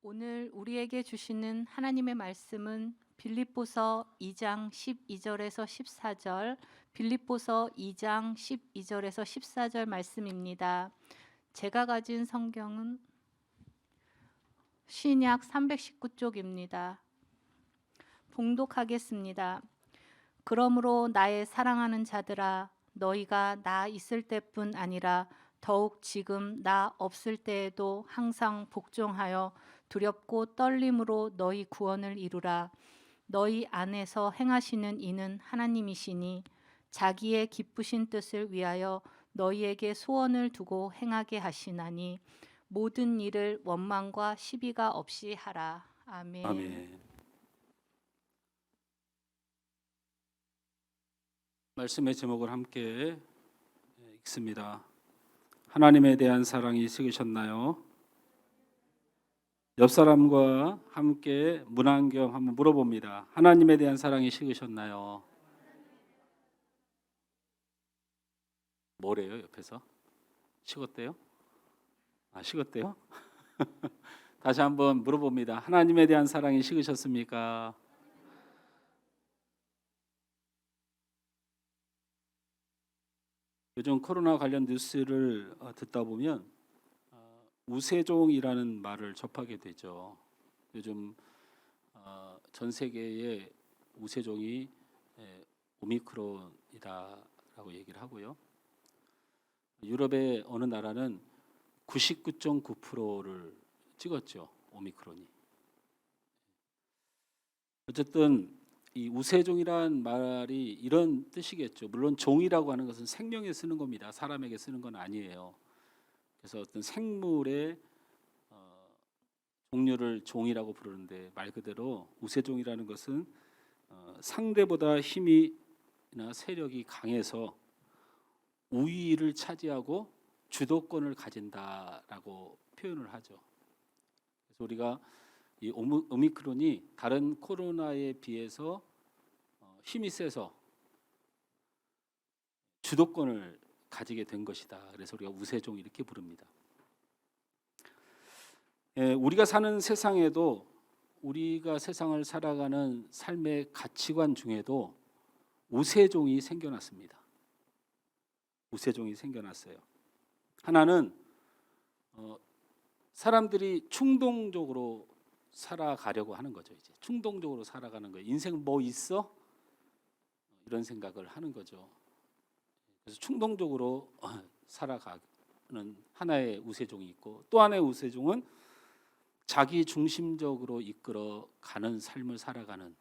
오늘 우리에게 주시는 하나님의 말씀은 빌립보서 2장 12절에서 14절, 빌립보서 2장 12절에서 14절 말씀입니다. 제가 가진 성경은 신약 319쪽입니다. 봉독하겠습니다. 그러므로 나의 사랑하는 자들아, 너희가 나 있을 때뿐 아니라 더욱 지금 나 없을 때에도 항상 복종하여 두렵고 떨림으로 너희 구원을 이루라. 너희 안에서 행하시는 이는 하나님이시니 자기의 기쁘신 뜻을 위하여 너희에게 소원을 두고 행하게 하시나니 모든 일을 원망과 시비가 없이 하라. 아멘. 아멘. 말씀의 제목을 함께 읽습니다. 하나님에 대한 사랑이 식으셨나요? 옆 사람과 함께 문안경 한번 물어봅니다. 하나님에 대한 사랑이 식으셨나요? 뭐래요? 옆에서 식었대요? 식었대요? 다시 한번 물어봅니다. 하나님에 대한 사랑이 식으셨습니까? 요즘 코로나 관련 뉴스를 듣다 보면 우세종이라는 말을 접하게 되죠. 요즘 전 세계의 우세종이 오미크론이다라고 얘기를 하고요. 유럽의 어느 나라는 99.9%를 찍었죠. 오미크론이. 어쨌든 이 우세종이란 말이 이런 뜻이겠죠. 물론 종이라고 하는 것은 생명에 쓰는 겁니다. 사람에게 쓰는 건 아니에요. 그래서 어떤 생물의 종류를 종이라고 부르는데 말 그대로 우세종이라는 것은 상대보다 힘이나 세력이 강해서 우위를 차지하고 주도권을 가진다라고 표현을 하죠. 그래서 우리가 이 오미크론이 다른 코로나에 비해서 힘이 세서 주도권을 가지게 된 것이다. 그래서 우리가 우세종 이렇게 부릅니다. 우리가 사는 세상에도 우리가 세상을 살아가는 삶의 가치관 중에도 우세종이 생겨났습니다. 우세종이 생겨났어요. 하나는 사람들이 충동적으로 살아가려고 하는 거죠. 이제 충동적으로 살아가는 거예요. 인생 뭐 있어? 이런 생각을 하는 거죠. 그래서 충동적으로 살아가는 하나의 우세종이 있고, 또 하나의 우세종은 자기 중심적으로 이끌어가는 삶을 살아가는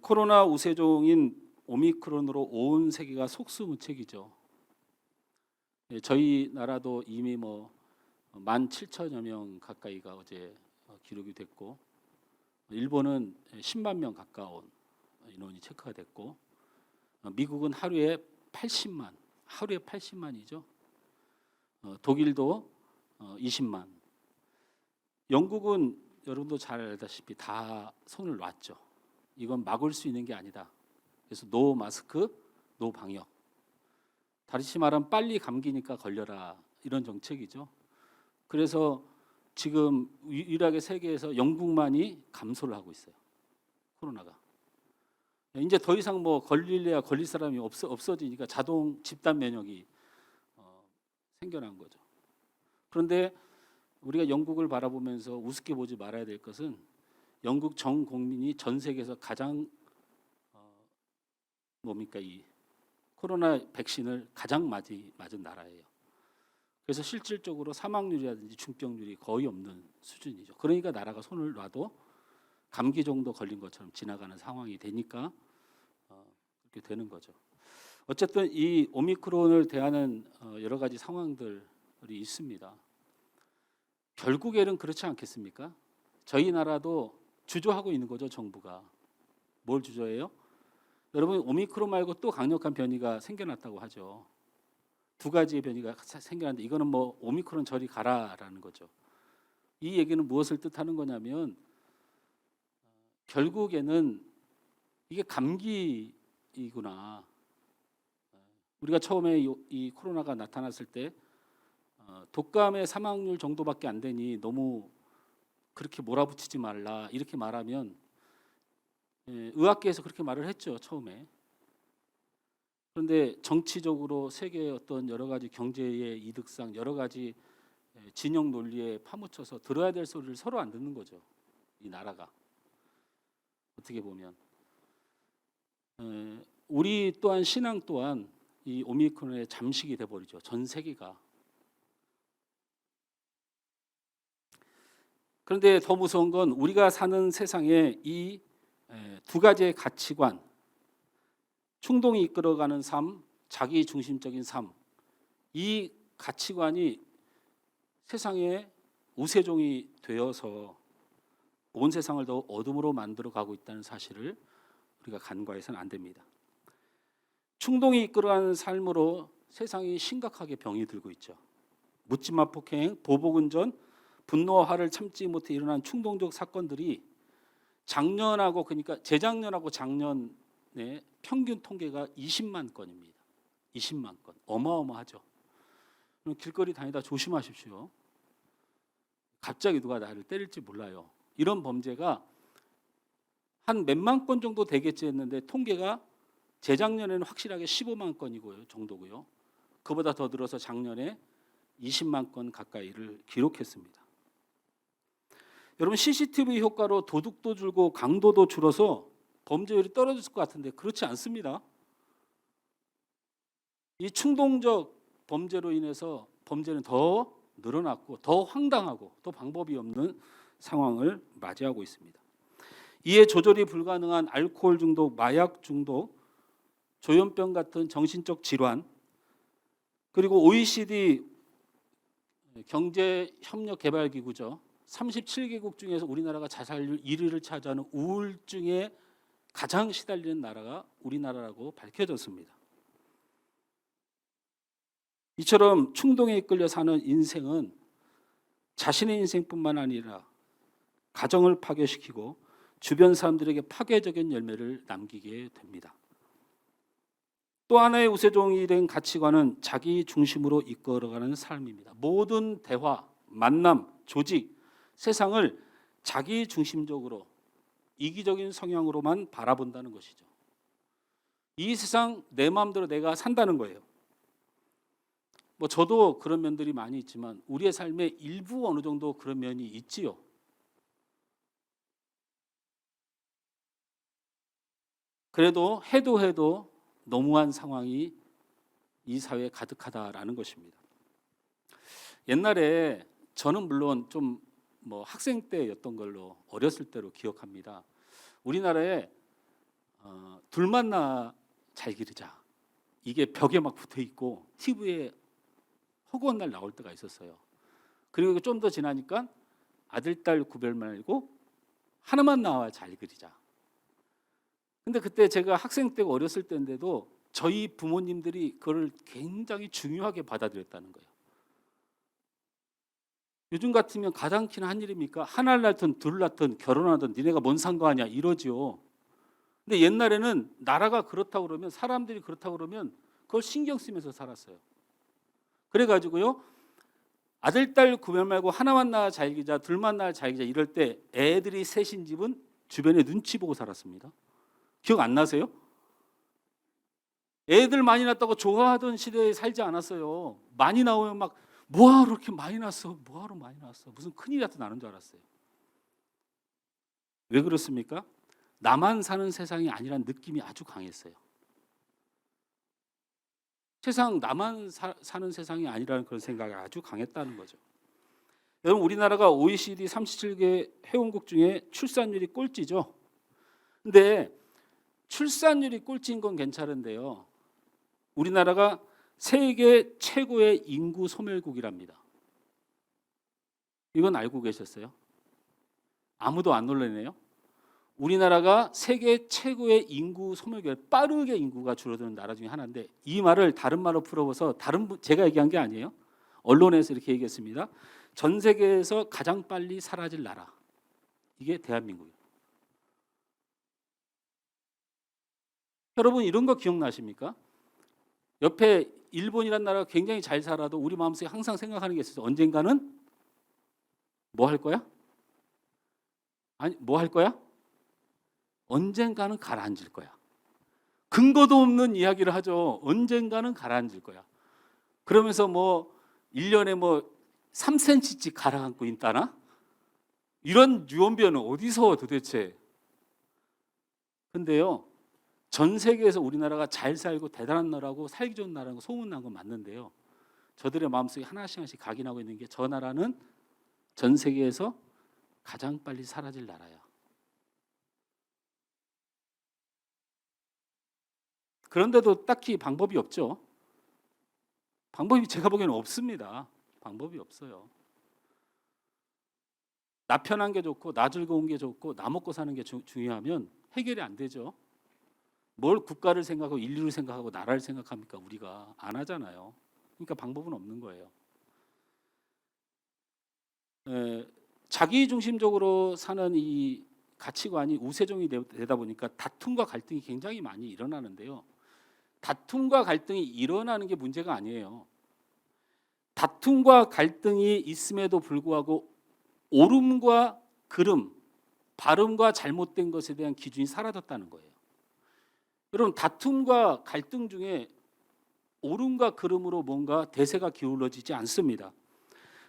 코로나 우세종인 오미크론으로 온 세계가 속수무책이죠. 저희 나라도 이미 17,000여 명 가까이가 어제 기록이 됐고, 일본은 10만 명 가까운 인원이 체크가 됐고, 미국은 하루에 80만이죠. 독일도 20만. 영국은 여러분도 잘 알다시피 다 손을 놨죠. 이건 막을 수 있는 게 아니다. 그래서 노 마스크, 노 방역. 다시 말하면 빨리 감기니까 걸려라, 이런 정책이죠. 그래서 지금 유일하게 세계에서 영국만이 감소를 하고 있어요. 코로나가. 이제 더 이상 걸릴래야 걸릴 사람이 없어지니까 자동 집단 면역이 생겨난 거죠. 그런데 우리가 영국을 바라보면서 우습게 보지 말아야 될 것은 영국 전 국민이 전 세계에서 가장 이 코로나 백신을 가장 맞은 나라예요. 그래서 실질적으로 사망률이라든지 중병률이 거의 없는 수준이죠. 그러니까 나라가 손을 놔도 감기 정도 걸린 것처럼 지나가는 상황이 되니까 그렇게 되는 거죠. 어쨌든 이 오미크론을 대하는 여러 가지 상황들이 있습니다. 결국에는 그렇지 않겠습니까? 저희 나라도 주저하고 있는 거죠, 정부가. 뭘 주저해요? 여러분, 오미크론 말고 또 강력한 변이가 생겨났다고 하죠. 두 가지의 변이가 생겨났는데 이거는 오미크론 저리 가라라는 거죠. 이 얘기는 무엇을 뜻하는 거냐면 결국에는 이게 감기이구나. 우리가 처음에 이 코로나가 나타났을 때 독감의 사망률 정도밖에 안 되니 너무 그렇게 몰아붙이지 말라 이렇게 말하면 의학계에서 그렇게 말을 했죠 처음에. 그런데 정치적으로 세계의 어떤 여러 가지 경제의 이득상 여러 가지 진영 논리에 파묻혀서 들어야 될 소리를 서로 안 듣는 거죠. 이 나라가 어떻게 보면 우리 또한 신앙 또한 이 오미크론의 잠식이 돼버리죠. 전 세계가. 그런데 더 무서운 건 우리가 사는 세상에 이 두 가지의 가치관, 충동이 이끌어가는 삶, 자기 중심적인 삶, 이 가치관이 세상의 우세종이 되어서 온 세상을 더 어둠으로 만들어 가고 있다는 사실을 우리가 간과해서는 안 됩니다. 충동이 이끌어가는 삶으로 세상이 심각하게 병이 들고 있죠. 묻지마 폭행, 보복운전, 분노와 화를 참지 못해 일어난 충동적 사건들이 작년하고 그러니까 재작년하고 작년에 평균 통계가 20만 건입니다. 20만 건. 어마어마하죠. 길거리 다니다 조심하십시오. 갑자기 누가 나를 때릴지 몰라요. 이런 범죄가 한 몇만 건 정도 되겠지 했는데 통계가 재작년에는 확실하게 15만 건이고요 정도고요. 그보다 더 들어서 작년에 20만 건 가까이를 기록했습니다. 여러분 CCTV 효과로 도둑도 줄고 강도도 줄어서 범죄율이 떨어졌을 것 같은데 그렇지 않습니다. 이 충동적 범죄로 인해서 범죄는 더 늘어났고 더 황당하고 또 방법이 없는 상황을 맞이하고 있습니다. 이에 조절이 불가능한 알코올 중독, 마약 중독, 조현병 같은 정신적 질환, 그리고 OECD 경제협력개발기구죠. 37개국 중에서 우리나라가 자살률 1위를 차지하는 우울증에 가장 시달리는 나라가 우리나라라고 밝혀졌습니다. 이처럼 충동에 이끌려 사는 인생은 자신의 인생뿐만 아니라 가정을 파괴시키고 주변 사람들에게 파괴적인 열매를 남기게 됩니다. 또 하나의 우세종이 된 가치관은 자기 중심으로 이끌어가는 삶입니다. 모든 대화, 만남, 조직, 세상을 자기 중심적으로 이기적인 성향으로만 바라본다는 것이죠. 이 세상 내 마음대로 내가 산다는 거예요. 저도 그런 면들이 많이 있지만 우리의 삶에 일부 어느 정도 그런 면이 있지요. 그래도 해도 너무한 상황이 이 사회에 가득하다라는 것입니다. 옛날에 저는 물론 좀 학생 때였던 걸로 어렸을 때로 기억합니다. 우리나라에 둘 만나 잘 기르자 이게 벽에 막 붙어 있고 TV에 허구한 날 나올 때가 있었어요. 그리고 좀 더 지나니까 아들 딸 구별 말고 하나만 나와 잘 그리자. 근데 그때 제가 학생 때고 어렸을 때인데도 저희 부모님들이 그걸 굉장히 중요하게 받아들였다는 거예요. 요즘 같으면 가장 큰 한 일입니까? 하나를 낳든 둘을 낳든 결혼하든 니네가 뭔 상관이야 이러지요. 근데 옛날에는 나라가 그렇다고 그러면 사람들이 그렇다고 그러면 그걸 신경 쓰면서 살았어요. 그래가지고요 아들 딸 구별 말고 하나만 낳아 잘 기자 둘만 낳아 잘 기자 이럴 때 애들이 셋인 집은 주변에 눈치 보고 살았습니다. 기억 안 나세요? 애들 많이 낳았다고 좋아하던 시대에 살지 않았어요. 많이 나오면 막 뭐하러 이렇게 많이 낳았어? 뭐하러 많이 낳았어? 무슨 큰일이라도 나는 줄 알았어요. 왜 그렇습니까? 나만 사는 세상이 아니란 느낌이 아주 강했어요. 세상 나만 사는 세상이 아니라는 그런 생각이 아주 강했다는 거죠. 여러분 우리나라가 OECD 37개 회원국 중에 출산율이 꼴찌죠. 근데 출산율이 꼴찌인 건 괜찮은데요. 우리나라가 세계 최고의 인구 소멸국이랍니다. 이건 알고 계셨어요? 아무도 안 놀라네요. 우리나라가 세계 최고의 인구 소멸국, 빠르게 인구가 줄어드는 나라 중에 하나인데 이 말을 다른 말로 풀어서 제가 얘기한 게 아니에요. 언론에서 이렇게 얘기했습니다. 전 세계에서 가장 빨리 사라질 나라. 이게 대한민국이에요. 여러분 이런 거 기억나십니까? 옆에 일본이란 나라가 굉장히 잘 살아도 우리 마음속에 항상 생각하는 게 있어요. 언젠가는 뭐 할 거야? 아니, 뭐 할 거야? 언젠가는 가라앉을 거야. 근거도 없는 이야기를 하죠. 언젠가는 가라앉을 거야. 그러면서 뭐 1년에 뭐 3cm씩 가라앉고 있다나? 이런 유언비어는 어디서 도대체? 근데요, 전 세계에서 우리나라가 잘 살고 대단한 나라고 살기 좋은 나라고 소문난 건 맞는데요, 저들의 마음속에 하나씩 하나씩 각인하고 있는 게 저 나라는 전 세계에서 가장 빨리 사라질 나라야. 그런데도 딱히 방법이 없죠. 방법이 제가 보기에는 없습니다. 방법이 없어요. 나 편한 게 좋고 나 즐거운 게 좋고 나 먹고 사는 게 중요하면 해결이 안 되죠. 뭘 국가를 생각하고 인류를 생각하고 나라를 생각합니까? 우리가 안 하잖아요. 그러니까 방법은 없는 거예요. 자기 중심적으로 사는 이 가치관이 우세종이 되다 보니까 다툼과 갈등이 굉장히 많이 일어나는데요, 다툼과 갈등이 일어나는 게 문제가 아니에요. 다툼과 갈등이 있음에도 불구하고 옳음과 그름, 바름과 잘못된 것에 대한 기준이 사라졌다는 거예요. 여러분, 다툼과 갈등 중에 옳음과 그름으로 뭔가 대세가 기울어지지 않습니다.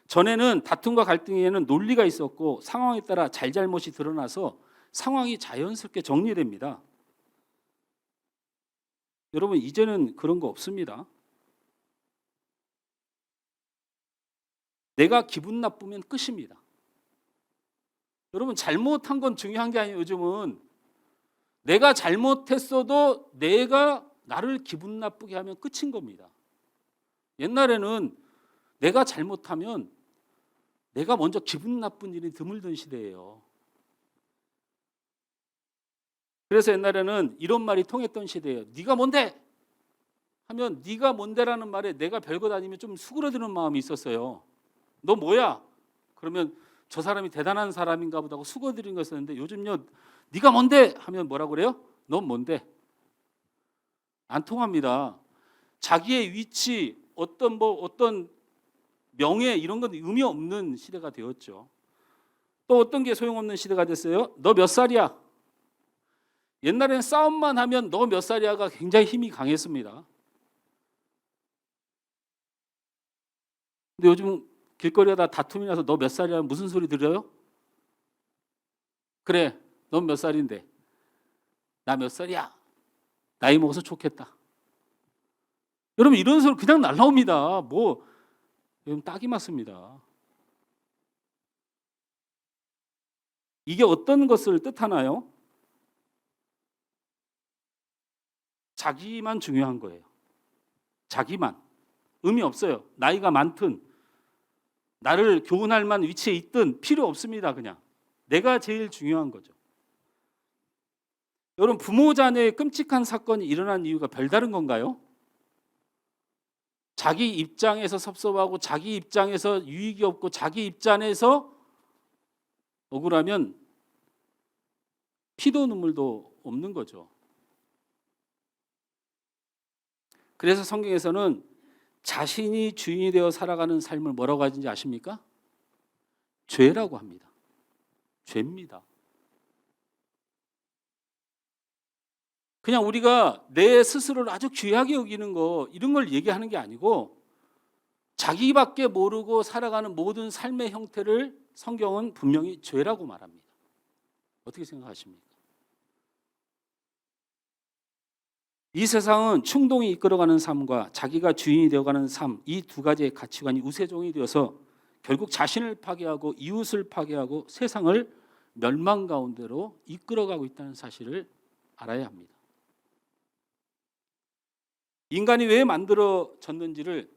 전에는 다툼과 갈등에는 논리가 있었고 상황에 따라 잘잘못이 드러나서 상황이 자연스럽게 정리됩니다. 여러분, 이제는 그런 거 없습니다. 내가 기분 나쁘면 끝입니다. 여러분, 잘못한 건 중요한 게 아니에요. 요즘은 내가 잘못했어도 내가 나를 기분 나쁘게 하면 끝인 겁니다. 옛날에는 내가 잘못하면 내가 먼저 기분 나쁜 일이 드물던 시대예요. 그래서 옛날에는 이런 말이 통했던 시대예요. 네가 뭔데? 하면 네가 뭔데라는 말에 내가 별것 아니면 좀 수그러드는 마음이 있었어요. 너 뭐야? 그러면 저 사람이 대단한 사람인가 보다 하고 수그러드는 거였었는데, 요즘요, 네가 뭔데? 하면 뭐라고 그래요? 넌 뭔데? 안 통합니다. 자기의 위치, 어떤 명예, 이런 건 의미 없는 시대가 되었죠. 또 어떤 게 소용없는 시대가 됐어요? 너 몇 살이야? 옛날에는 싸움만 하면 너 몇 살이야가 굉장히 힘이 강했습니다. 근데 요즘 길거리에 다 다툼이 나서 너 몇 살이야? 무슨 소리 들려요? 그래, 넌 몇 살인데? 나 몇 살이야? 나이 먹어서 좋겠다. 여러분, 이런 소리 그냥 날라옵니다. 뭐 여러분, 딱이 맞습니다. 이게 어떤 것을 뜻하나요? 자기만 중요한 거예요. 자기만. 의미 없어요. 나이가 많든 나를 교훈할 만한 위치에 있든 필요 없습니다. 그냥 내가 제일 중요한 거죠. 여러분, 부모 자녀의 끔찍한 사건이 일어난 이유가 별다른 건가요? 자기 입장에서 섭섭하고 자기 입장에서 유익이 없고 자기 입장에서 억울하면 피도 눈물도 없는 거죠. 그래서 성경에서는 자신이 주인이 되어 살아가는 삶을 뭐라고 하는지 아십니까? 죄라고 합니다. 죄입니다. 그냥 우리가 내 스스로를 아주 귀하게 여기는 거, 이런 걸 얘기하는 게 아니고 자기밖에 모르고 살아가는 모든 삶의 형태를 성경은 분명히 죄라고 말합니다. 어떻게 생각하십니까? 이 세상은 충동이 이끌어가는 삶과 자기가 주인이 되어가는 삶, 이 두 가지의 가치관이 우세종이 되어서 결국 자신을 파괴하고 이웃을 파괴하고 세상을 멸망 가운데로 이끌어가고 있다는 사실을 알아야 합니다. 인간이 왜 만들어졌는지를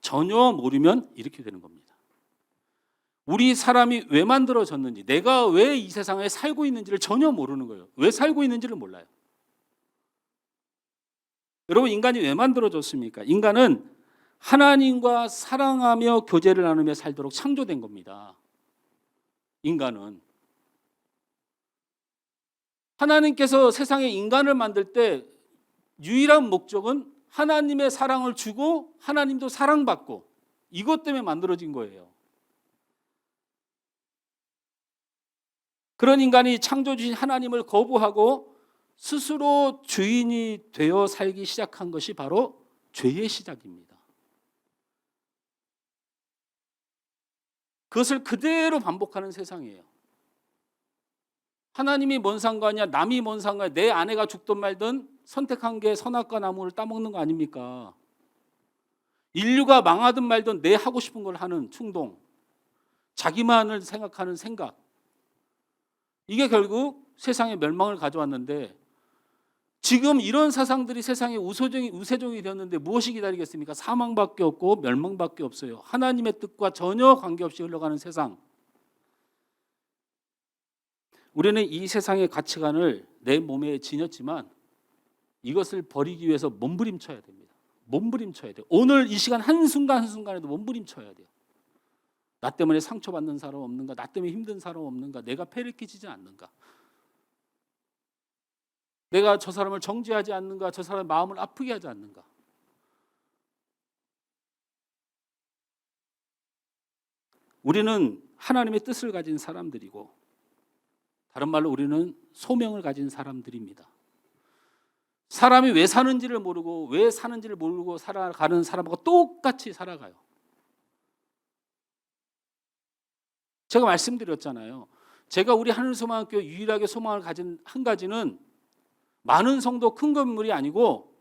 전혀 모르면 이렇게 되는 겁니다. 우리 사람이 왜 만들어졌는지, 내가 왜 이 세상에 살고 있는지를 전혀 모르는 거예요. 왜 살고 있는지를 몰라요. 여러분, 인간이 왜 만들어졌습니까? 인간은 하나님과 사랑하며 교제를 나누며 살도록 창조된 겁니다. 인간은 하나님께서 세상에 인간을 만들 때 유일한 목적은 하나님의 사랑을 주고 하나님도 사랑받고 이것 때문에 만들어진 거예요. 그런 인간이 창조주신 하나님을 거부하고 스스로 주인이 되어 살기 시작한 것이 바로 죄의 시작입니다. 그것을 그대로 반복하는 세상이에요. 하나님이 뭔 상관이야, 남이 뭔 상관이야, 내 아내가 죽든 말든 선택한 게 선악과 나무를 따먹는 거 아닙니까? 인류가 망하든 말든 내 하고 싶은 걸 하는 충동, 자기만을 생각하는 생각, 이게 결국 세상의 멸망을 가져왔는데, 지금 이런 사상들이 세상의 우세종이 되었는데 무엇이 기다리겠습니까? 사망밖에 없고 멸망밖에 없어요. 하나님의 뜻과 전혀 관계없이 흘러가는 세상. 우리는 이 세상의 가치관을 내 몸에 지녔지만 이것을 버리기 위해서 몸부림쳐야 됩니다. 몸부림쳐야 돼요. 오늘 이 시간 한순간 한순간에도 몸부림쳐야 돼요. 나 때문에 상처받는 사람 없는가? 나 때문에 힘든 사람 없는가? 내가 폐를 끼치지 않는가? 내가 저 사람을 정죄하지 않는가? 저 사람의 마음을 아프게 하지 않는가? 우리는 하나님의 뜻을 가진 사람들이고, 다른 말로 우리는 소명을 가진 사람들입니다. 사람이 왜 사는지를 모르고 왜 사는지를 모르고 살아가는 사람하고 똑같이 살아가요. 제가 말씀드렸잖아요. 제가 우리 하늘소망학교 유일하게 소망을 가진 한 가지는 많은 성도 큰 건물이 아니고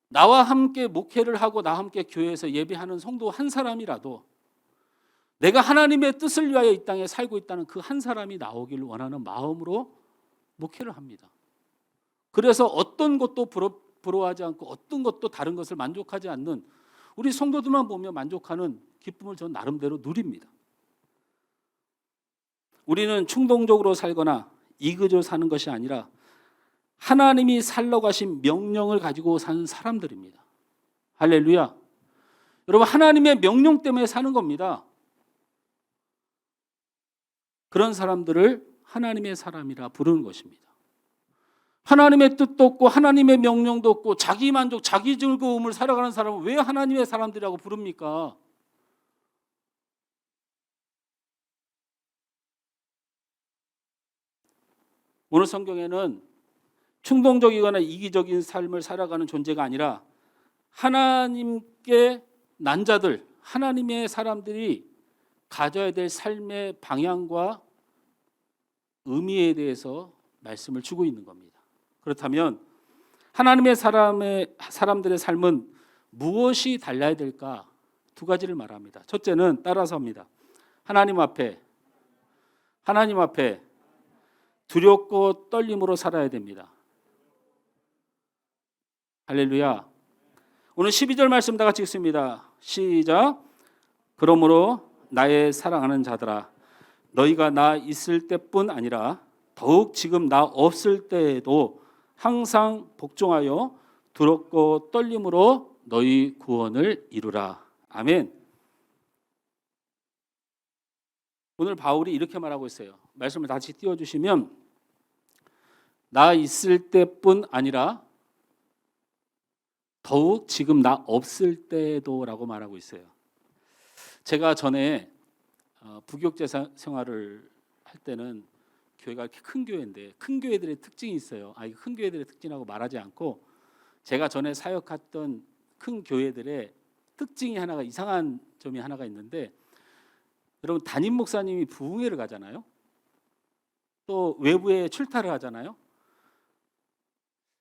나와 함께 목회를 하고 나와 함께 교회에서 예배하는 성도 한 사람이라도 내가 하나님의 뜻을 위하여 이 땅에 살고 있다는 그 한 사람이 나오기를 원하는 마음으로 목회를 합니다. 그래서 어떤 것도 부러워하지 않고 어떤 것도 다른 것을 만족하지 않는 우리 성도들만 보며 만족하는 기쁨을 전 나름대로 누립니다. 우리는 충동적으로 살거나 이그저 사는 것이 아니라 하나님이 살라고 하신 명령을 가지고 사는 사람들입니다. 할렐루야. 여러분, 하나님의 명령 때문에 사는 겁니다. 그런 사람들을 하나님의 사람이라 부르는 것입니다. 하나님의 뜻도 없고 하나님의 명령도 없고 자기 만족, 자기 즐거움을 살아가는 사람은 왜 하나님의 사람들이라고 부릅니까? 오늘 성경에는 충동적이거나 이기적인 삶을 살아가는 존재가 아니라 하나님께 난 자들, 하나님의 사람들이 가져야 될 삶의 방향과 의미에 대해서 말씀을 주고 있는 겁니다. 그렇다면 하나님의 사람들의 삶은 무엇이 달라야 될까? 두 가지를 말합니다. 첫째는 따라서 합니다. 하나님 앞에 두렵고 떨림으로 살아야 됩니다. 할렐루야. 오늘 12절 말씀 다 같이 읽습니다. 시작. 그러므로 나의 사랑하는 자들아, 너희가 나 있을 때뿐 아니라 더욱 지금 나 없을 때에도 항상 복종하여 두렵고 떨림으로 너희 구원을 이루라. 아멘. 오늘 바울이 이렇게 말하고 있어요. 말씀을 다시 띄워주시면, 나 있을 때뿐 아니라 더욱 지금 나 없을 때에도 라고 말하고 있어요. 제가 전에 부교육제 생활을 할 때는 교회가 이렇게 큰 교회인데 큰 교회들의 특징이 있어요. 이거 큰 교회들의 특징이라고 말하지 않고 제가 전에 사역했던 큰 교회들의 특징이 하나가, 이상한 점이 하나가 있는데, 여러분 담임 목사님이 부흥회를 가잖아요. 또 외부에 출타를 하잖아요.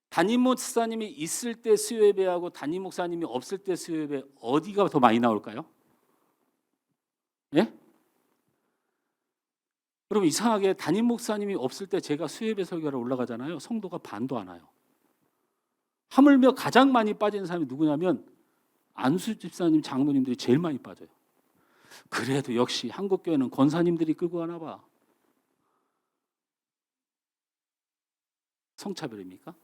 담임 목사님이 있을 때 수요예배하고 담임 목사님이 없을 때 수요예배 어디가 더 많이 나올까요? 예? 여러분 이상하게 담임 목사님이 없을 때 제가 수요예배 설교하러 올라가잖아요. 성도가 반도 안 와요. 하물며 가장 많이 빠지는 사람이 누구냐면 안수 집사님, 장로님들이 제일 많이 빠져요. 그래도 역시 한국교회는 권사님들이 끌고 가나 봐. 성차별입니까?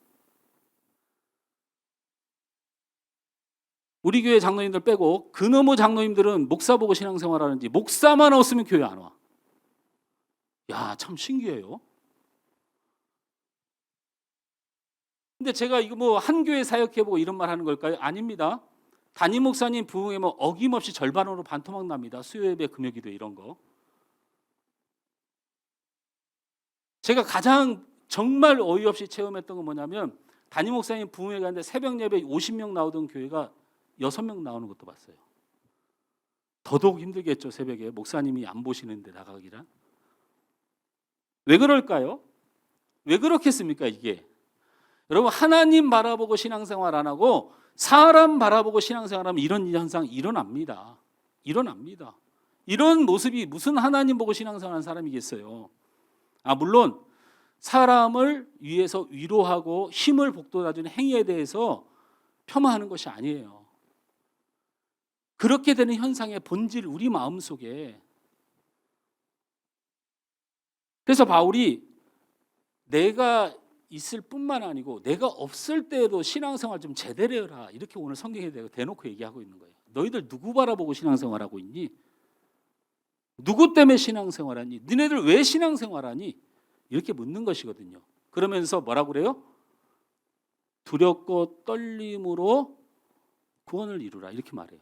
우리 교회 장로님들 빼고 그놈의 장로님들은 목사 보고 신앙생활하는지 목사만 없으면 교회 안 와. 야, 참 신기해요. 근데 제가 이거 뭐 한 교회 사역해보고 이런 말 하는 걸까요? 아닙니다. 담임 목사님 부흥회 뭐 어김없이 절반으로 반토막 납니다. 수요예배, 금요기도 이런 거. 제가 가장 정말 어이없이 체험했던 건 뭐냐면 담임 목사님 부흥회 가는데 새벽 예배 50명 나오던 교회가 6명 나오는 것도 봤어요. 더더욱 힘들겠죠. 새벽에 목사님이 안 보시는데 나가기란. 왜 그럴까요? 왜 그렇겠습니까 이게? 여러분 하나님 바라보고 신앙생활 안 하고 사람 바라보고 신앙생활하면 이런 현상 일어납니다. 일어납니다. 이런 모습이 무슨 하나님 보고 신앙생활하는 사람이겠어요. 물론 사람을 위해서 위로하고 힘을 북돋아주는 행위에 대해서 폄하하는 것이 아니에요. 그렇게 되는 현상의 본질 우리 마음속에. 그래서 바울이 내가 있을 뿐만 아니고 내가 없을 때에도 신앙생활 좀 제대로 해라 이렇게 오늘 성경에 대놓고 얘기하고 있는 거예요. 너희들 누구 바라보고 신앙생활하고 있니? 누구 때문에 신앙생활하니? 너네들 왜 신앙생활하니? 이렇게 묻는 것이거든요. 그러면서 뭐라고 그래요? 두렵고 떨림으로 구원을 이루라 이렇게 말해요.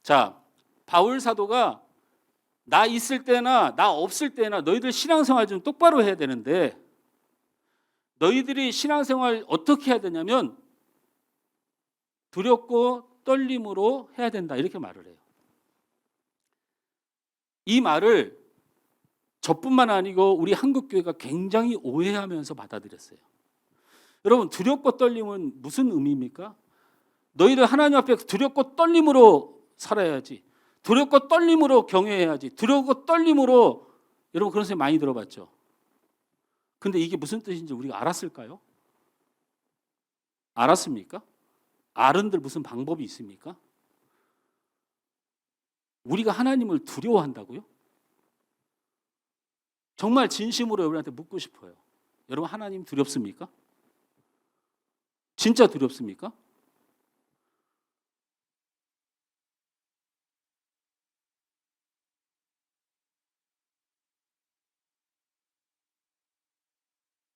자, 바울 사도가 나 있을 때나 나 없을 때나 너희들 신앙생활 좀 똑바로 해야 되는데 너희들이 신앙생활 어떻게 해야 되냐면 두렵고 떨림으로 해야 된다 이렇게 말을 해요. 이 말을 저뿐만 아니고 우리 한국교회가 굉장히 오해하면서 받아들였어요. 여러분 두렵고 떨림은 무슨 의미입니까? 너희들 하나님 앞에 두렵고 떨림으로 살아야지. 두렵고 떨림으로 경외해야지. 두렵고 떨림으로 여러분 그런 소리 많이 들어봤죠. 근데 이게 무슨 뜻인지 우리가 알았을까요? 알았습니까? 아른들 무슨 방법이 있습니까? 우리가 하나님을 두려워한다고요? 정말 진심으로 여러분한테 묻고 싶어요. 여러분 하나님 두렵습니까? 진짜 두렵습니까?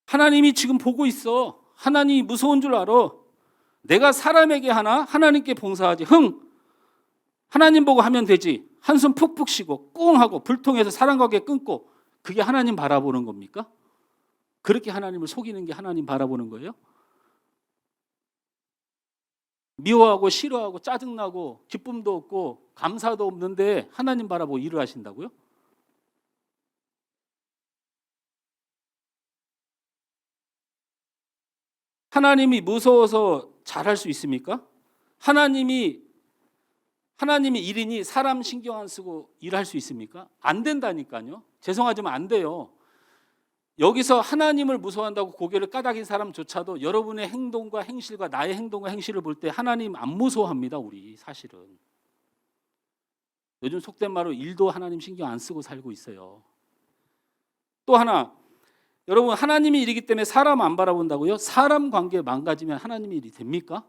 하나님이 지금 보고 있어. 하나님이 무서운 줄 알아. 내가 사람에게 하나 하나님께 봉사하지. 하나님 보고 하면 되지. 한숨 푹푹 쉬고 꿍 하고 불통해서 사람 관계 끊고 그게 하나님 바라보는 겁니까? 그렇게 하나님을 속이는 게 하나님 바라보는 거예요? 미워하고 싫어하고 짜증나고 기쁨도 없고 감사도 없는데 하나님 바라보고 일을 하신다고요? 하나님이 무서워서 잘할 수 있습니까? 하나님이 일이니 사람 신경 안 쓰고 일할 수 있습니까? 안 된다니까요. 죄송하지만 안 돼요. 여기서 하나님을 무서워한다고 고개를 까닥인 사람조차도 여러분의 행동과 행실과 나의 행동과 행실을 볼 때 하나님 안 무서워합니다. 우리 사실은. 요즘 속된 말로 일도 하나님 신경 안 쓰고 살고 있어요. 또 하나, 여러분 하나님이 일이기 때문에 사람 안 바라본다고요? 사람 관계 망가지면 하나님이 일이 됩니까?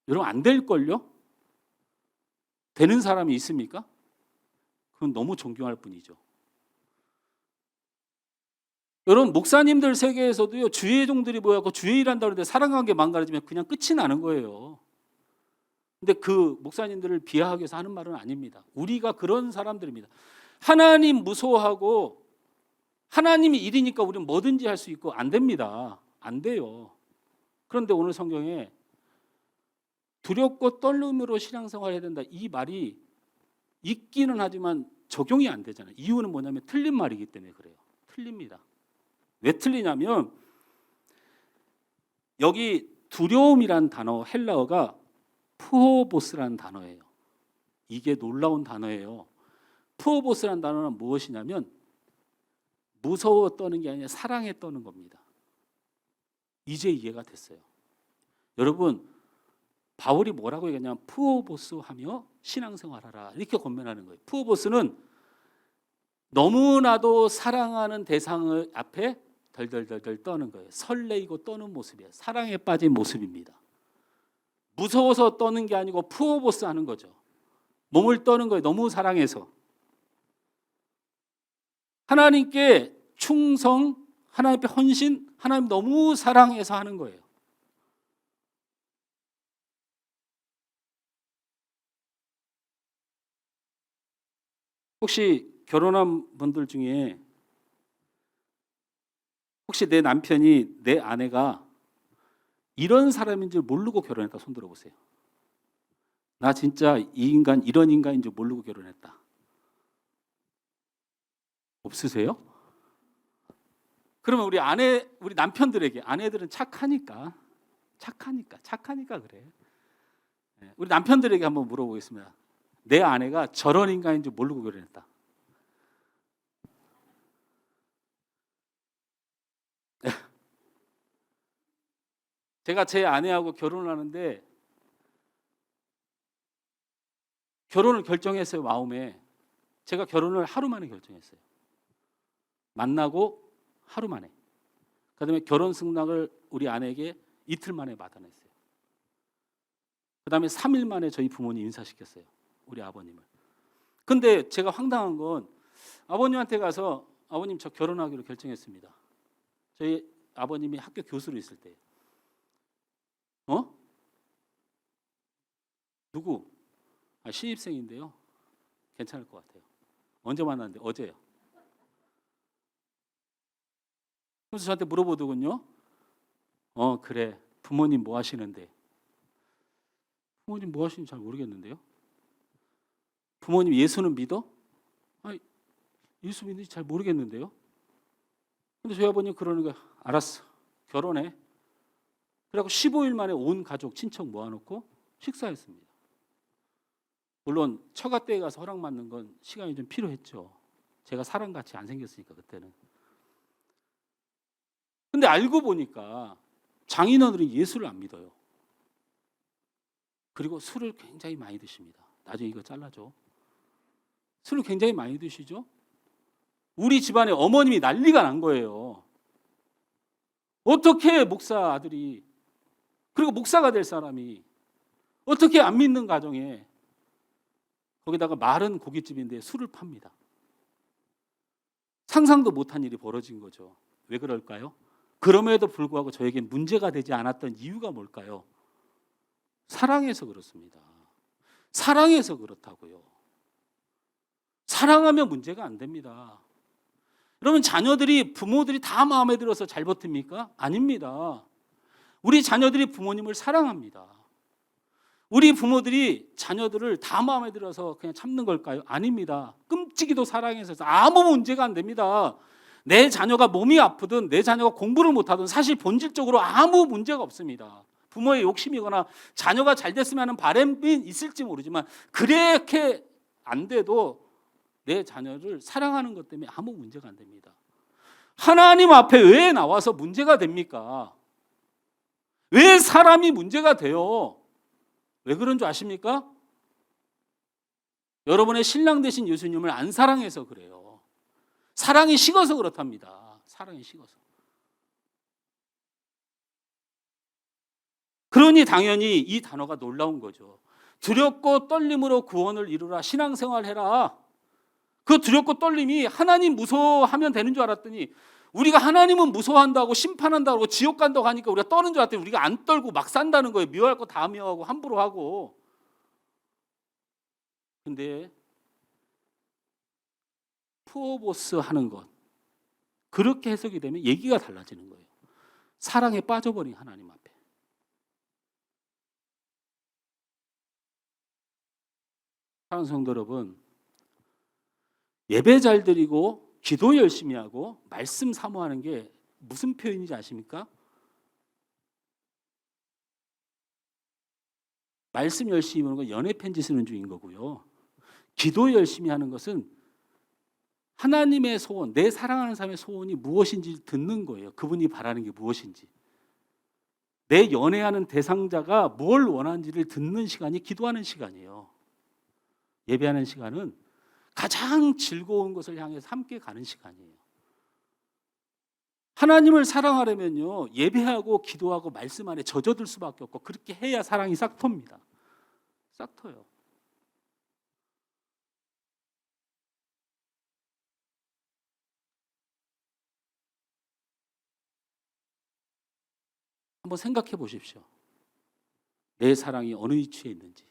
여러분 안 될걸요? 되는 사람이 있습니까? 그건 너무 존경할 뿐이죠. 여러분 목사님들 세계에서도요 주의 종들이 모여서 주의 일한다고 하는데 사람 관계 망가지면 그냥 끝이 나는 거예요. 근데 그 목사님들을 비하하기 위해서 하는 말은 아닙니다. 우리가 그런 사람들입니다. 하나님 무서워하고 하나님이 일이니까 우리는 뭐든지 할 수 있고 안 됩니다. 안 돼요. 그런데 오늘 성경에 두렵고 떨림으로 신앙생활을 해야 된다. 이 말이 있기는 하지만 적용이 안 되잖아요. 이유는 뭐냐면 틀린 말이기 때문에 그래요. 틀립니다. 왜 틀리냐면 여기 두려움이란 단어 헬라어가 푸오보스라는 단어예요. 이게 놀라운 단어예요. 푸오보스라는 단어는 무엇이냐면 무서워 떠는 게 아니라 사랑에 떠는 겁니다. 이제 이해가 됐어요. 여러분 바울이 뭐라고 얘기하냐면 푸오보스 하며 신앙생활하라 이렇게 권면하는 거예요. 푸오보스는 너무나도 사랑하는 대상을 앞에 덜덜덜덜 떠는 거예요. 설레이고 떠는 모습이에요. 사랑에 빠진 모습입니다. 무서워서 떠는 게 아니고 푸오보스 하는 거죠. 몸을 떠는 거예요. 너무 사랑해서. 하나님께 충성하며 하나님 앞에 헌신, 하나님 너무 사랑해서 하는 거예요. 혹시 결혼한 분들 중에 혹시 내 남편이, 내 아내가 이런 사람인 줄 모르고 결혼했다 손 들어보세요. 나 진짜 이 인간 이런 인간인 줄 모르고 결혼했다. 없으세요? 그러면 우리 남편들에게, 아내들은 착하니까 그래. 우리 남편들에게 한번 물어보겠습니다. 내 아내가 저런 인간인 줄 모르고 결혼했다. 제가 제 아내하고 결혼을 하는데 결혼을 결정했어요, 마음에. 제가 결혼을 하루 만에 결정했어요. 만나고 하루 만에. 그다음에 결혼 승낙을 우리 아내에게 이틀 만에 받아냈어요. 그다음에 3일 만에 저희 부모님 인사시켰어요. 우리 아버님을. 근데 제가 황당한 건 아버님한테 가서 아버님 저 결혼하기로 결정했습니다. 저희 아버님이 학교 교수로 있을 때. 누구? 신입생인데요. 괜찮을 것 같아요. 언제 만났는데? 어제요. 그래서 저한테 물어보더군요. 그래. 부모님 뭐 하시는데? 부모님 뭐 하시는지 잘 모르겠는데요. 부모님 예수는 믿어? 예수 믿는지 잘 모르겠는데요. 근데 저희 아버님 그러는 거야. 알았어. 결혼해. 그래갖고 15일 만에 온 가족, 친척 모아놓고 식사했습니다. 물론 처가댁에 가서 허락받는 건 시간이 좀 필요했죠. 제가 사람같이 안 생겼으니까 그때는. 근데 알고 보니까 장인어른이 예수를 안 믿어요. 그리고 술을 굉장히 많이 드십니다. 나중에 이거 잘라줘. 술을 굉장히 많이 드시죠. 우리 집안에 어머님이 난리가 난 거예요. 어떻게 목사 아들이, 그리고 목사가 될 사람이 어떻게 안 믿는 가정에 거기다가 마른 고깃집인데 술을 팝니다. 상상도 못한 일이 벌어진 거죠. 왜 그럴까요? 그럼에도 불구하고 저에게 문제가 되지 않았던 이유가 뭘까요? 사랑해서 그렇습니다. 사랑해서 그렇다고요. 사랑하면 문제가 안 됩니다. 여러분, 자녀들이 부모들이 다 마음에 들어서 잘 버팁니까? 아닙니다. 우리 자녀들이 부모님을 사랑합니다. 우리 부모들이 자녀들을 다 마음에 들어서 그냥 참는 걸까요? 아닙니다. 끔찍이도 사랑해서 아무 문제가 안 됩니다. 내 자녀가 몸이 아프든 내 자녀가 공부를 못하든 사실 본질적으로 아무 문제가 없습니다. 부모의 욕심이거나 자녀가 잘 됐으면 하는 바람이 있을지 모르지만 그렇게 안 돼도 내 자녀를 사랑하는 것 때문에 아무 문제가 안 됩니다. 하나님 앞에 왜 나와서 문제가 됩니까? 왜 사람이 문제가 돼요? 왜 그런 줄 아십니까? 여러분의 신랑 되신 예수님을 안 사랑해서 그래요. 사랑이 식어서 그렇답니다. 사랑이 식어서. 그러니 당연히 이 단어가 놀라운 거죠. 두렵고 떨림으로 구원을 이루라. 신앙생활 해라. 그 두렵고 떨림이 하나님 무서워하면 되는 줄 알았더니 우리가 하나님은 무서워한다고 심판한다고 지옥 간다고 하니까 우리가 떠는 줄 알았더니 우리가 안 떨고 막 산다는 거예요. 미워할 거 다 미워하고 함부로 하고. 근데 푸어보스 하는 것, 그렇게 해석이 되면 얘기가 달라지는 거예요. 사랑에 빠져버린 하나님 앞에. 사랑하는 성도 여러분, 예배 잘 드리고 기도 열심히 하고 말씀 사모하는 게 무슨 표현인지 아십니까? 말씀 열심히 하는 건 연애 편지 쓰는 중인 거고요. 기도 열심히 하는 것은 하나님의 소원, 내 사랑하는 사람의 소원이 무엇인지 듣는 거예요. 그분이 바라는 게 무엇인지. 내 연애하는 대상자가 뭘 원하는지를 듣는 시간이 기도하는 시간이에요. 예배하는 시간은 가장 즐거운 것을 향해서 함께 가는 시간이에요. 하나님을 사랑하려면요, 예배하고 기도하고 말씀 안에 젖어들 수밖에 없고 그렇게 해야 사랑이 싹 텄습니다. 싹 터요. 한번 생각해 보십시오. 내 사랑이 어느 위치에 있는지.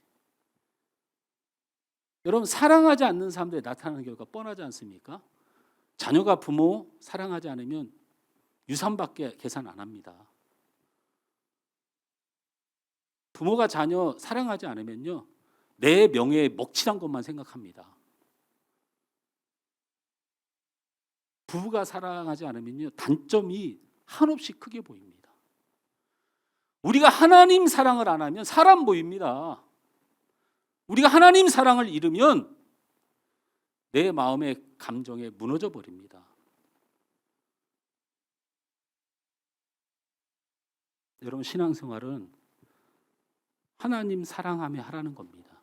여러분, 사랑하지 않는 사람들에 나타나는 결과 뻔하지 않습니까? 자녀가 부모 사랑하지 않으면 유산밖에 계산 안 합니다. 부모가 자녀 사랑하지 않으면요, 내 명예에 먹칠한 것만 생각합니다. 부부가 사랑하지 않으면요, 단점이 한없이 크게 보입니다. 우리가 하나님 사랑을 안 하면 사람 보입니다. 우리가 하나님 사랑을 잃으면 내 마음의 감정에 무너져 버립니다. 여러분, 신앙생활은 하나님 사랑하며 하라는 겁니다.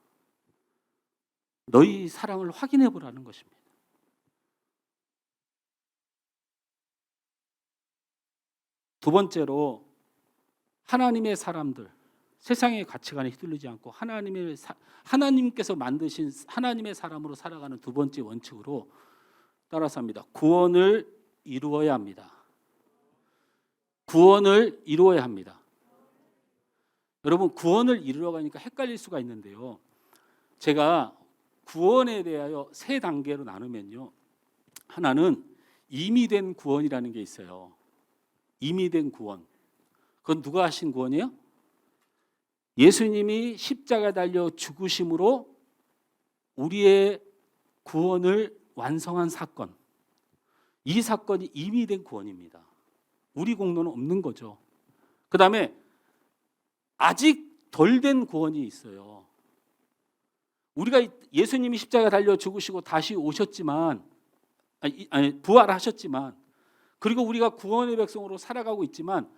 너희 사랑을 확인해 보라는 것입니다. 두 번째로, 하나님의 사람들, 세상의 가치관에 휘둘리지 않고 하나님께서 만드신 하나님의 사람으로 살아가는 두 번째 원칙으로 따라서 합니다. 구원을 이루어야 합니다. 구원을 이루어야 합니다. 여러분, 구원을 이루러 가니까 헷갈릴 수가 있는데요. 제가 구원에 대하여 세 단계로 나누면요. 하나는 이미 된 구원이라는 게 있어요. 이미 된 구원. 그건 누가 하신 구원이에요? 예수님이 십자가에 달려 죽으심으로 우리의 구원을 완성한 사건. 이 사건이 이미 된 구원입니다. 우리 공로는 없는 거죠. 그 다음에 아직 덜 된 구원이 있어요. 우리가 예수님이 십자가에 달려 죽으시고 다시 오셨지만, 부활하셨지만, 그리고 우리가 구원의 백성으로 살아가고 있지만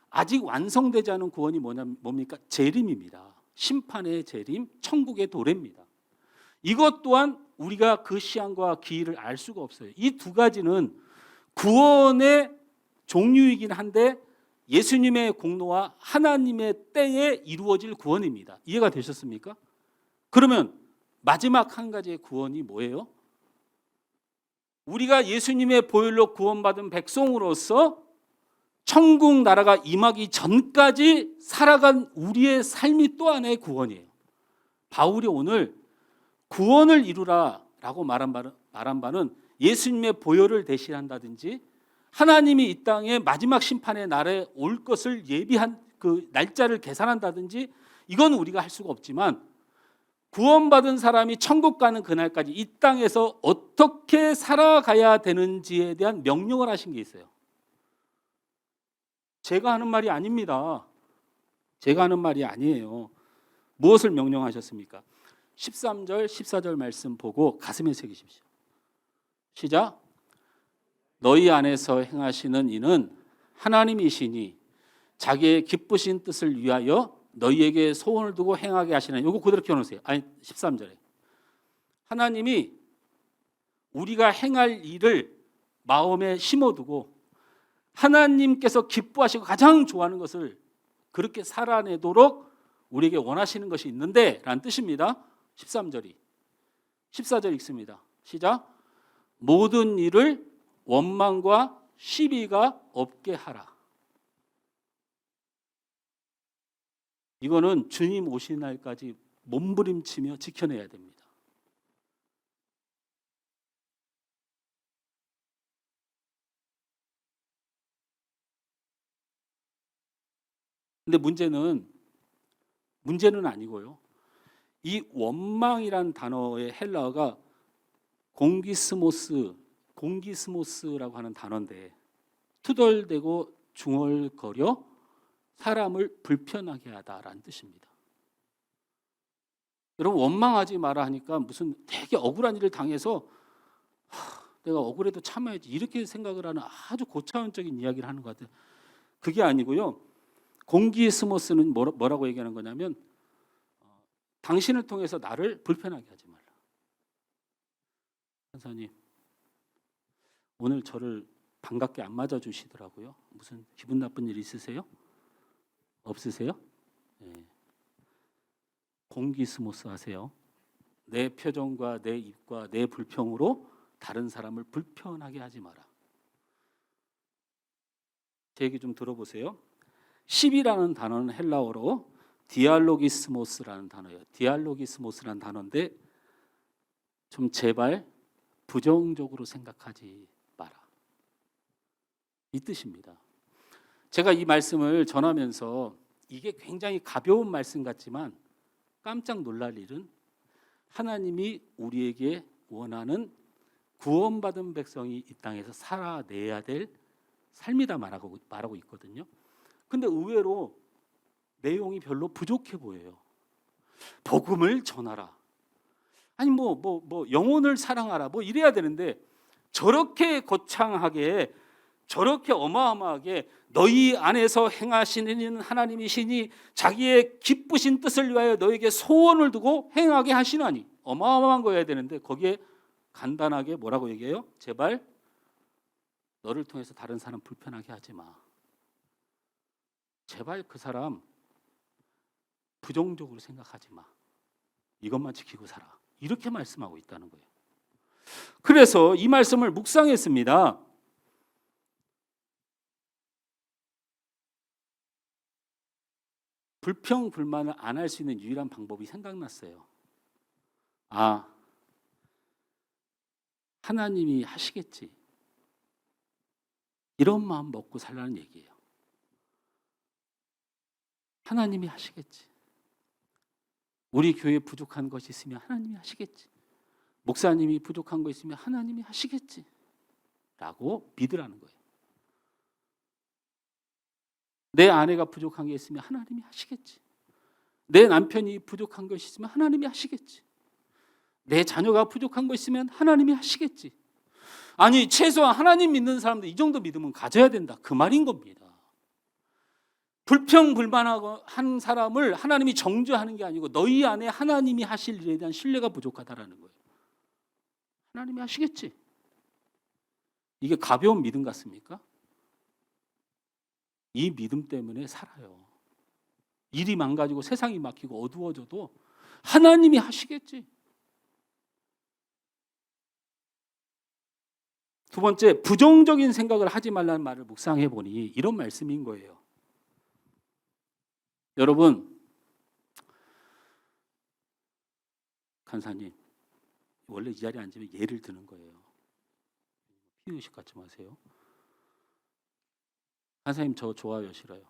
아직 완성되지 않은 구원이 뭡니까? 재림입니다. 심판의 재림, 천국의 도래입니다. 이것 또한 우리가 그 시한과 기일을 알 수가 없어요. 이 두 가지는 구원의 종류이긴 한데 예수님의 공로와 하나님의 때에 이루어질 구원입니다. 이해가 되셨습니까? 그러면 마지막 한 가지의 구원이 뭐예요? 우리가 예수님의 보혈로 구원받은 백성으로서 천국 나라가 임하기 전까지 살아간 우리의 삶이 또 하나의 구원이에요. 바울이 오늘 구원을 이루라라고 말한 바는 예수님의 보혈을 대신한다든지 하나님이 이 땅에 마지막 심판의 날에 올 것을 예비한 그 날짜를 계산한다든지 이건 우리가 할 수가 없지만 구원받은 사람이 천국 가는 그날까지 이 땅에서 어떻게 살아가야 되는지에 대한 명령을 하신 게 있어요. 제가 하는 말이 아닙니다. 제가 하는 말이 아니에요. 무엇을 명령하셨습니까? 13절, 14절 말씀 보고 가슴에 새기십시오. 시작. 너희 안에서 행하시는 이는 하나님이시니 자기의 기쁘신 뜻을 위하여 너희에게 소원을 두고 행하게 하시나니. 이거 그대로 켜놓으세요. 13절에 하나님이 우리가 행할 일을 마음에 심어두고 하나님께서 기뻐하시고 가장 좋아하는 것을 그렇게 살아내도록 우리에게 원하시는 것이 있는데 라는 뜻입니다. 13절이 14절 읽습니다. 시작. 모든 일을 원망과 시비가 없게 하라. 이거는 주님 오시는 날까지 몸부림치며 지켜내야 됩니다. 근데 문제는 아니고요. 이 원망이란 단어의 헬라어가 공기스모스라고 하는 단어인데 투덜대고 중얼거려 사람을 불편하게 하다라는 뜻입니다. 여러분, 원망하지 마라 하니까 무슨 되게 억울한 일을 당해서 내가 억울해도 참아야지 이렇게 생각을 하는 아주 고차원적인 이야기를 하는 것 같아요. 그게 아니고요. 공기스모스는 뭐라고 얘기하는 거냐면 당신을 통해서 나를 불편하게 하지 말라. 선생님, 오늘 저를 반갑게 안 맞아주시더라고요. 무슨 기분 나쁜 일 있으세요? 없으세요? 네. 공기스모스 하세요. 내 표정과 내 입과 내 불평으로 다른 사람을 불편하게 하지 마라. 제 얘기 좀 들어보세요. 10이라는 단어는 헬라어로 디알로기스모스라는 단어예요. 디알로기스모스라는 단어인데 좀 제발 부정적으로 생각하지 마라. 이 뜻입니다. 제가 이 말씀을 전하면서 이게 굉장히 가벼운 말씀 같지만 깜짝 놀랄 일은 하나님이 우리에게 원하는 구원받은 백성이 이 땅에서 살아내야 될 삶이다 말하고 있거든요. 근데 의외로 내용이 별로 부족해 보여요. 복음을 전하라. 아니 영혼을 사랑하라. 뭐 이래야 되는데 저렇게 거창하게 저렇게 어마어마하게 너희 안에서 행하시는 하나님이시니 자기의 기쁘신 뜻을 위하여 너에게 소원을 두고 행하게 하시나니 어마어마한 거여야 되는데 거기에 간단하게 뭐라고 얘기해요? 제발 너를 통해서 다른 사람 불편하게 하지 마. 제발 그 사람 부정적으로 생각하지 마. 이것만 지키고 살아. 이렇게 말씀하고 있다는 거예요. 그래서 이 말씀을 묵상했습니다. 불평 불만을 안 할 수 있는 유일한 방법이 생각났어요. 아, 하나님이 하시겠지. 이런 마음 먹고 살라는 얘기예요. 하나님이 하시겠지. 우리 교회에 부족한 것이 있으면 하나님이 하시겠지. 목사님이 부족한 거 있으면 하나님이 하시겠지. 라고 믿으라는 거예요. 내 아내가 부족한 게 있으면 하나님이 하시겠지. 내 남편이 부족한 것이 있으면 하나님이 하시겠지. 내 자녀가 부족한 거 있으면 하나님이 하시겠지. 아니 최소한 하나님 믿는 사람들 이 정도 믿음은 가져야 된다. 그 말인 겁니다. 불평불만한 사람을 하나님이 정죄하는 게 아니고 너희 안에 하나님이 하실 일에 대한 신뢰가 부족하다라는 거예요. 하나님이 하시겠지. 이게 가벼운 믿음 같습니까? 이 믿음 때문에 살아요. 일이 망가지고 세상이 막히고 어두워져도 하나님이 하시겠지. 두 번째, 부정적인 생각을 하지 말라는 말을 묵상해 보니 이런 말씀인 거예요. 여러분, 간사님, 원래 이 자리에 앉으면 예를 드는 거예요. 피의식 갖지 마세요. 간사님 저 좋아요, 싫어요?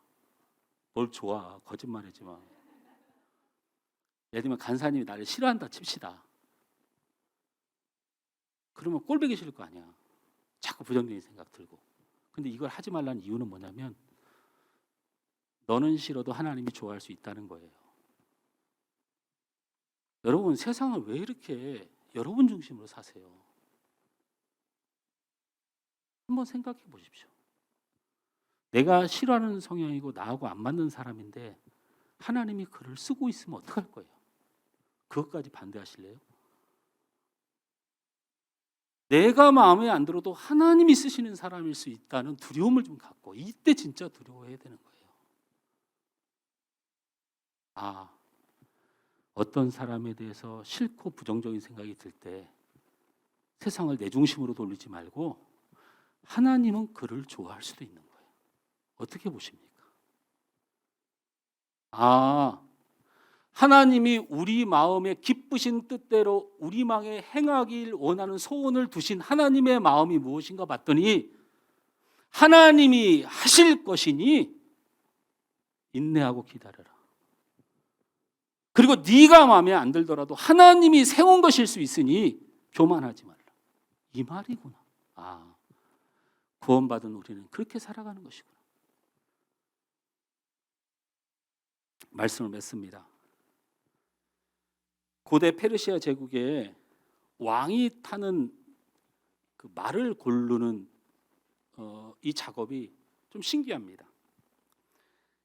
뭘 좋아? 거짓말하지 마. 예를 들면 간사님이 나를 싫어한다 칩시다. 그러면 꼴보기 싫을 거 아니야. 자꾸 부정적인 생각 들고. 근데 이걸 하지 말라는 이유는 뭐냐면 너는 싫어도 하나님이 좋아할 수 있다는 거예요. 여러분 세상을 왜 이렇게 여러분 중심으로 사세요? 한번 생각해 보십시오. 내가 싫어하는 성향이고 나하고 안 맞는 사람인데 하나님이 그를 쓰고 있으면 어떡할 거예요? 그것까지 반대하실래요? 내가 마음에 안 들어도 하나님이 쓰시는 사람일 수 있다는 두려움을 좀 갖고 이때 진짜 두려워해야 되는 거예요. 아, 어떤 사람에 대해서 싫고 부정적인 생각이 들 때 세상을 내 중심으로 돌리지 말고 하나님은 그를 좋아할 수도 있는 거예요. 어떻게 보십니까? 아, 하나님이 우리 마음에 기쁘신 뜻대로 우리 마음에 행하길 원하는 소원을 두신 하나님의 마음이 무엇인가 봤더니 하나님이 하실 것이니 인내하고 기다려라. 그리고 네가 마음에 안 들더라도 하나님이 세운 것일 수 있으니 교만하지 말라. 이 말이구나. 아, 구원받은 우리는 그렇게 살아가는 것이구나. 말씀을 맺습니다. 고대 페르시아 제국에 왕이 타는 그 말을 고르는 이 작업이 좀 신기합니다.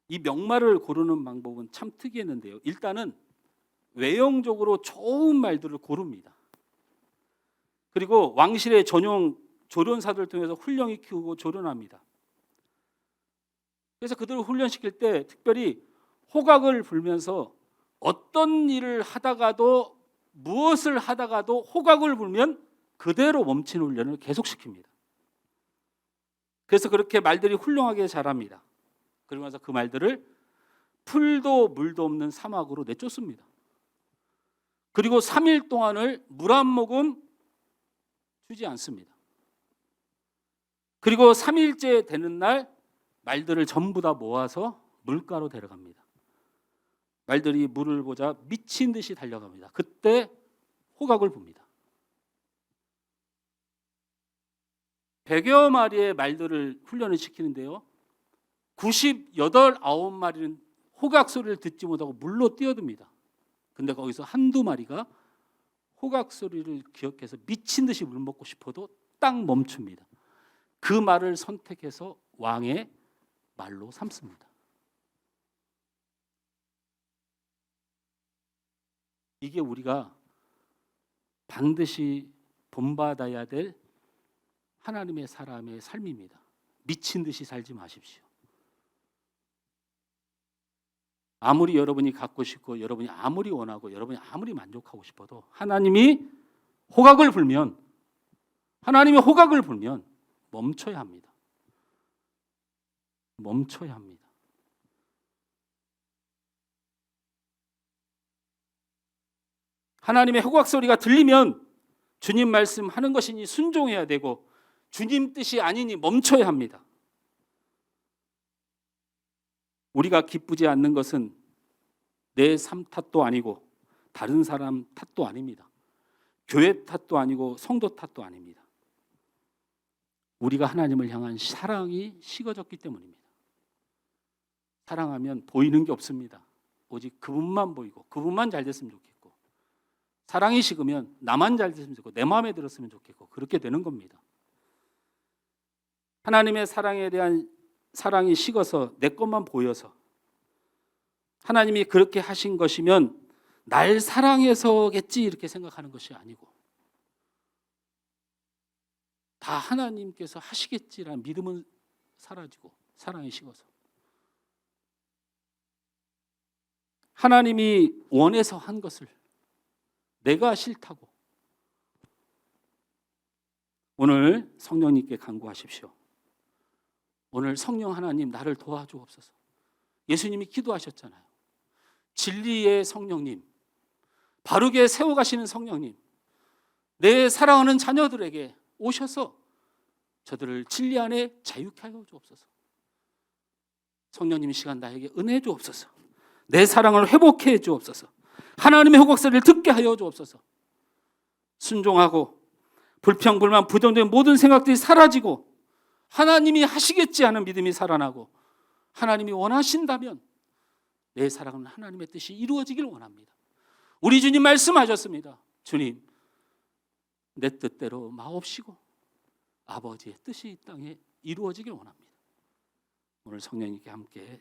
이 명말을 고르는 방법은 참 특이했는데요. 일단은 외형적으로 좋은 말들을 고릅니다. 그리고 왕실의 전용 조련사들을 통해서 훈령이 키우고 조련합니다. 그래서 그들을 훈련시킬 때 특별히 호각을 불면서 어떤 일을 하다가도 무엇을 하다가도 호각을 불면 그대로 멈추는 훈련을 계속시킵니다. 그래서 그렇게 말들이 훌륭하게 자랍니다. 그러면서 그 말들을 풀도 물도 없는 사막으로 내쫓습니다. 그리고 3일 동안을 물 한 모금 주지 않습니다. 그리고 3일째 되는 날 말들을 전부 다 모아서 물가로 데려갑니다. 말들이 물을 보자 미친 듯이 달려갑니다. 그때 호각을 봅니다. 100여 마리의 말들을 훈련을 시키는데요. 98, 9마리는 호각 소리를 듣지 못하고 물로 뛰어듭니다. 근데 거기서 한두 마리가 호각 소리를 기억해서 미친 듯이 물 먹고 싶어도 딱 멈춥니다. 그 말을 선택해서 왕의 말로 삼습니다. 이게 우리가 반드시 본받아야 될 하나님의 사람의 삶입니다. 미친 듯이 살지 마십시오. 아무리 여러분이 갖고 싶고 여러분이 아무리 원하고 여러분이 아무리 만족하고 싶어도 하나님이 호각을 불면 멈춰야 합니다. 멈춰야 합니다. 하나님의 호각 소리가 들리면 주님 말씀하는 것이니 순종해야 되고 주님 뜻이 아니니 멈춰야 합니다. 우리가 기쁘지 않는 것은 내 삶 탓도 아니고 다른 사람 탓도 아닙니다. 교회 탓도 아니고 성도 탓도 아닙니다. 우리가 하나님을 향한 사랑이 식어졌기 때문입니다. 사랑하면 보이는 게 없습니다. 오직 그분만 보이고 그분만 잘 됐으면 좋겠고, 사랑이 식으면 나만 잘 됐으면 좋겠고 내 마음에 들었으면 좋겠고, 그렇게 되는 겁니다. 하나님의 사랑에 대한 사랑이 식어서 내 것만 보여서 하나님이 그렇게 하신 것이면 날 사랑해서겠지 이렇게 생각하는 것이 아니고 다 하나님께서 하시겠지라는 믿음은 사라지고 사랑이 식어서 하나님이 원해서 한 것을 내가 싫다고. 오늘 성령님께 간구하십시오. 오늘 성령 하나님 나를 도와주옵소서. 예수님이 기도하셨잖아요. 진리의 성령님, 바르게 세워가시는 성령님, 내 사랑하는 자녀들에게 오셔서 저들을 진리 안에 자유케 하여 주옵소서. 성령님 이 시간 나에게 은혜 주옵소서. 내 사랑을 회복해 주옵소서. 하나님의 호각소리를 듣게 하여 주옵소서. 순종하고 불평, 불만, 부정적인 모든 생각들이 사라지고 하나님이 하시겠지 하는 믿음이 살아나고 하나님이 원하신다면 내 사랑은 하나님의 뜻이 이루어지길 원합니다. 우리 주님 말씀하셨습니다. 주님, 내 뜻대로 마옵시고 아버지의 뜻이 이 땅에 이루어지길 원합니다. 오늘 성령님께 함께